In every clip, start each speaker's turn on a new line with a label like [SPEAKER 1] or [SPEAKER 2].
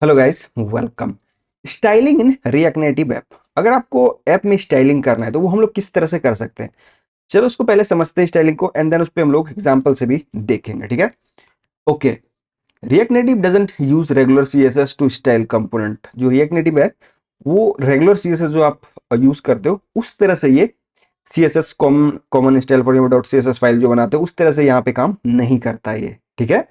[SPEAKER 1] Hello guys, welcome. Styling इन React native app. अगर आपको app में स्टाइलिंग करना है तो वो हम लोग किस तरह से कर सकते हैं, चलो उसको पहले समझते हैं स्टाइलिंग को, एंड देन उस पर हम लोग एग्जांपल से भी देखेंगे। ठीक है, okay. React Native doesn't use regular CSS to style component. जो रिएक्ट नेटिव है वो रेगुलर सीएसएस जो आप यूज करते हो उस तरह से ये CSS common style for dot CSS file जो बनाते हो उस तरह से यहाँ पे काम नहीं करता है ये। ठीक है,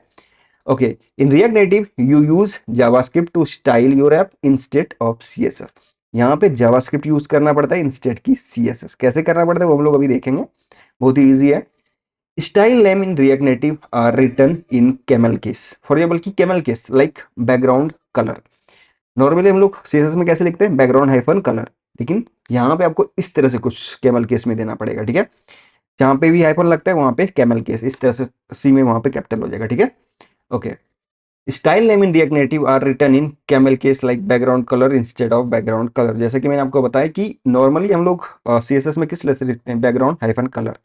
[SPEAKER 1] okay, in React Native you use JavaScript to style your app instead of CSS। यहाँ पे JavaScript यूज करना पड़ता है इंस्टेड की CSS। कैसे करना पड़ता है वो हम लोग अभी देखेंगे, बहुत ही इजी है। Style name in React Native are written in camel case. For example की camel case like background colour. Normally हम लोग CSS में कैसे लिखते हैं, बैकग्राउंड हाइफन कलर, लेकिन यहाँ पे आपको इस तरह से कुछ कैमल केस में देना पड़ेगा। ठीक है, जहाँ पे भी हाइफन लगता है वहां पे कैमल केस, इस तरह से सी में वहां पे कैपिटल हो जाएगा। ठीक है, okay. Style name in React Native are written in camel case like background colour instead of background colour. जैसे कि मैंने आपको बताया कि नॉर्मली हम लोग सीएसएस में किस तरह से लिखते हैं, बैकग्राउंड हाइफन कलर।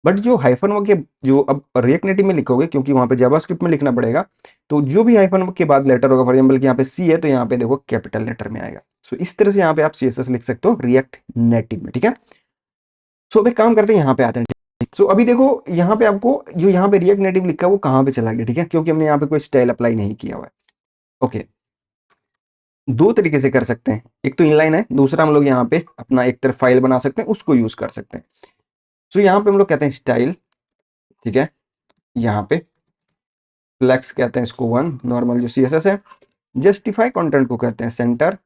[SPEAKER 1] बट जो हाइफन वर्ड के जो अब रिएक्ट नेटिव में लिखोगे, क्योंकि वहां पे जावास्क्रिप्ट में लिखना पड़ेगा, तो जो भी हाइफन के बाद लेटर होगा, फॉर एग्जाम्पल कि यहाँ पे सी है तो यहाँ पे देखो कैपिटल लेटर में आएगा। सो इस तरह से यहाँ पे आप सीएसएस लिख सकते हो रिएक्ट नेटिव में। ठीक है, सो अब एक काम करते हैं, यहाँ पे आते हैं। सो अभी देखो यहाँ पे आपको जो यहाँ पे रिएक्ट नेटिव लिखा है वो कहाँ पे चला गया। ठीक है, क्योंकि हमने यहाँ पे कोई स्टाइल अप्लाई नहीं किया हुआ है। ओके, दो तरीके से कर सकते हैं, एक तो इनलाइन है, दूसरा हम लोग यहाँ पे अपना एक तरफ फाइल बना सकते हैं, उसको यूज कर सकते हैं। सो यहाँ पे हम लोग कहते हैं स्टाइल। ठीक है, यहाँ पे फ्लेक्स कहते हैं इसको वन, नॉर्मल जो सीएसएस है। जस्टिफाई कंटेंट को कहते हैं सेंटर,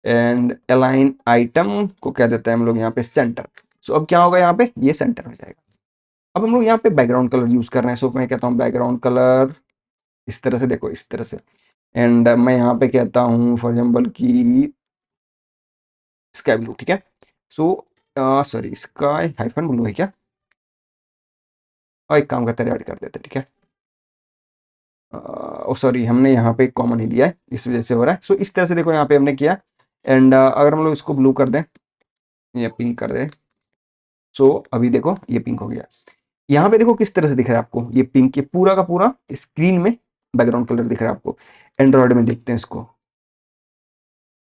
[SPEAKER 1] एंड अलाइन आइटम को कह देते हैं हम लोग यहाँ पे सेंटर। सो अब क्या होगा, यहाँ पे ये सेंटर हो जाएगा। अब हम लोग यहाँ पे बैकग्राउंड कलर यूज कर रहे हैं। सो मैं कहता हूँ बैकग्राउंड कलर इस तरह से, देखो इस तरह से। एंड मैं यहाँ पे कहता हूँ फॉर एग्जाम्पल की स्काई ब्लू। ठीक है, so sorry sky hyphen blue है क्या, और एक काम करते हैं ऐड कर देते हैं। ठीक है, ओ सॉरी हमने यहाँ पे कॉमन ही दिया है, इस वजह से हो रहा है। सो इस तरह से देखो यहाँ पे हमने किया, एंड अगर हम लोग इसको ब्लू कर दें या पिंक कर दें, सो अभी देखो ये पिंक हो गया। यहाँ पे देखो किस तरह से दिख रहा है आपको, ये पिंक, ये पूरा का पूरा स्क्रीन में बैकग्राउंड कलर दिख रहा है आपको। एंड्रॉयड में देखते हैं इसको,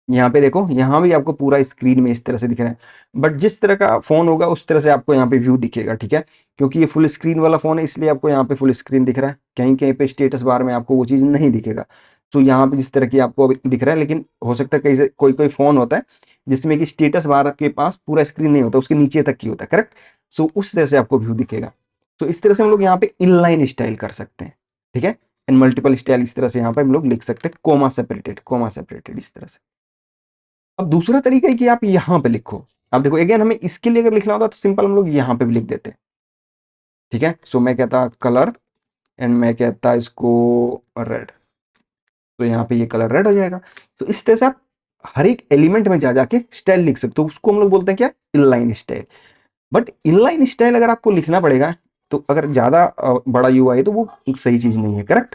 [SPEAKER 1] यहाँ पे देखो यहाँ भी आपको पूरा स्क्रीन में इस तरह से दिख रहा है। बट जिस तरह का फोन होगा उस तरह से आपको यहाँ पे व्यू दिखेगा। ठीक है, क्योंकि ये फुल स्क्रीन वाला फोन है इसलिए आपको यहाँ पे फुल स्क्रीन दिख रहा है, कहीं कहीं पे स्टेटस बार में आपको वो चीज़ नहीं दिखेगा। तो यहाँ पे जिस तरह की आपको अभी दिख रहा है, लेकिन हो सकता है कहीं से कोई कोई फोन होता है जिसमें कि स्टेटस बार के पास पूरा स्क्रीन नहीं होता, उसके नीचे तक की होता है, करेक्ट। सो उस तरह से आपको व्यू दिखेगा। तो इस तरह से हम लोग यहाँ पे इनलाइन स्टाइल कर सकते हैं। ठीक है, एंड मल्टीपल स्टाइल इस तरह से यहाँ पे हम लोग लिख सकते हैं, कोमा सेपरेटेड इस तरह से। अब दूसरा तरीका है कि आप यहाँ पे लिखो। अब देखो अगेन हमें इसके लिए अगर लिखना होता तो सिंपल हम लोग यहाँ पे भी लिख देते हैं। ठीक है, सो मैं कहता कलर, एंड मैं कहता इसको रेड, तो यहाँ पे ये कलर रेड हो जाएगा। तो इस तरह से आप हर एक एलिमेंट में जा जाके स्टाइल लिख सकते हो, उसको हम लोग बोलते हैं क्या, inline style. But inline style अगर आपको लिखना पड़ेगा तो अगर ज्यादा बड़ा यूआई है तो वो एक सही चीज नहीं है, करेक्ट।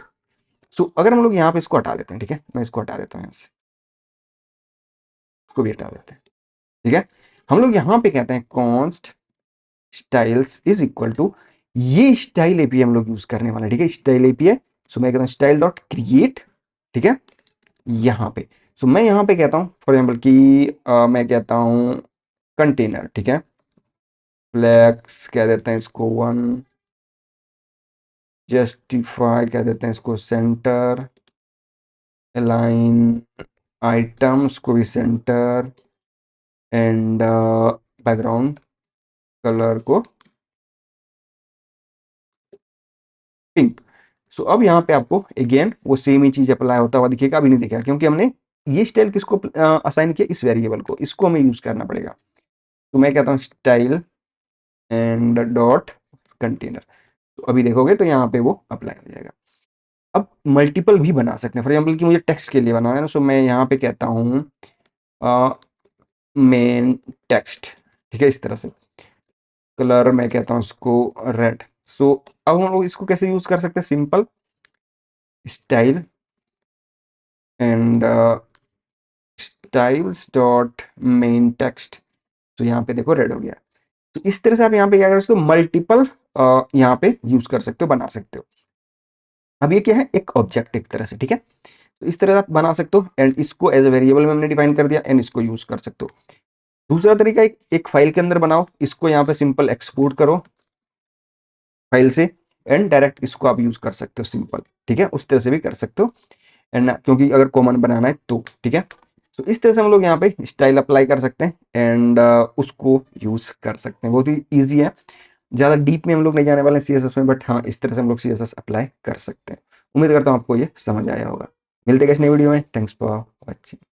[SPEAKER 1] सो अगर हम लोग यहाँ पे इसको हटा देते हैं, ठीक है, मैं इसको हटा देता हूँ यहाँ से, इसको भी हटा देते हैं। ठीक है, हम लोग यहाँ पे कहते हैं const styles is equal to, ये स्टाइल एपीआई हम लोग यूज करने वाले हैं। ठीक है, स्टाइल एपीआई। सो मैं कहता हूँ स्टाइल डॉट क्रिएट। ठीक है, यहाँ पे सो मैं यहाँ पे कहता हूँ फॉर एग्जाम्पल कि मैं कहता हूँ कंटेनर। ठीक है, फ्लेक्स कह देते हैं इसको वन, जस्टिफाई कह देते हैं इसको सेंटर, अलाइन आइटम्स को भी सेंटर, एंड बैकग्राउंड कलर को पिंक। सो अब यहाँ पे आपको अगेन वो सेम ही चीज अप्लाई होता हुआ दिखेगा, अभी नहीं दिखेगा क्योंकि हमने ये स्टाइल किसको असाइन किया, इस वेरिएबल को, इसको हमें यूज करना पड़ेगा। तो मैं कहता हूँ स्टाइल एंड डॉट कंटेनर, तो अभी देखोगे तो यहाँ पे वो अप्लाई हो जाएगा। अब मल्टीपल भी बना सकते हैं, फॉर एग्जाम्पल कि मुझे टेक्स्ट के लिए बनाना है ना, सो मैं यहाँ पे कहता हूँ मेन टेक्स्ट। ठीक है, इस तरह से कलर मैं कहता हूँ उसको रेड। सो अब हम लोग इसको कैसे यूज कर सकते हैं, simple style and styles dot main text. तो यहाँ पे देखो रेड हो गया। तो इस तरह से आप यहाँ पे क्या कर सकते हो, मल्टीपल यहाँ पे यूज कर सकते हो, बना सकते हो। अब ये क्या है, एक ऑब्जेक्ट एक तरह से। ठीक है, तो इस तरह आप बना सकते हो एंड इसको एज ए वेरिएबल में हमने डिफाइन कर दिया एंड इसको यूज कर सकते हो। दूसरा तरीका एक फाइल के अंदर बनाओ, इसको यहाँ पे सिंपल एक्सपोर्ट करो फाइल से एंड डायरेक्ट इसको आप यूज कर सकते हो सिंपल, ठीक है, उस तरह से भी कर सकते हो एंड क्योंकि अगर कॉमन बनाना है तो, ठीक है। तो इस तरह से हम लोग यहाँ पे स्टाइल अप्लाई कर सकते हैं एंड उसको यूज कर सकते हैं, बहुत ही ईजी है। ज़्यादा डीप में हम लोग नहीं जाने वाले हैं सीएसएस में, बट हाँ इस तरह से हम लोग सीएसएस अप्लाई कर सकते हैं। उम्मीद करता हूँ आपको ये समझ आया होगा। मिलते हैं इस नई वीडियो में, थैंक्स फॉर वॉचिंग।